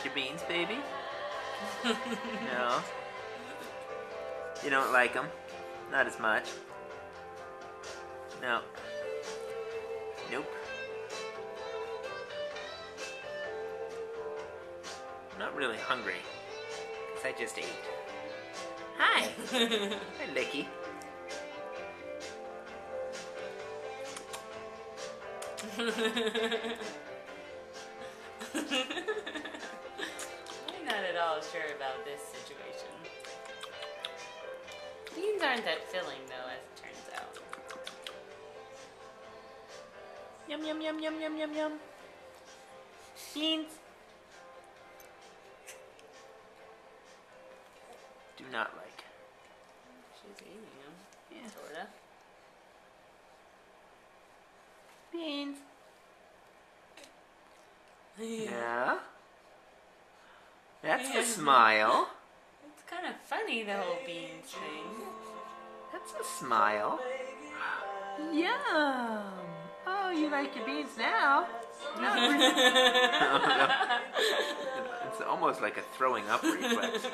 your beans, baby? No. You don't like them? Not as much? No. Nope. I'm not really hungry, because I just ate. Hi! Hi, Licky. I'm not at all sure about this situation. Beans aren't that filling, though, as it turns out. Yum, yum, yum, yum, yum, yum, yum. Beans. Do not like. She's eating them. Yeah. Sorta. Beans. Yeah. That's a smile. It's kind of funny, the whole beans thing. That's a smile. Yum. Oh, you like your beans now? No. Oh, no. It's almost like a throwing up reflex.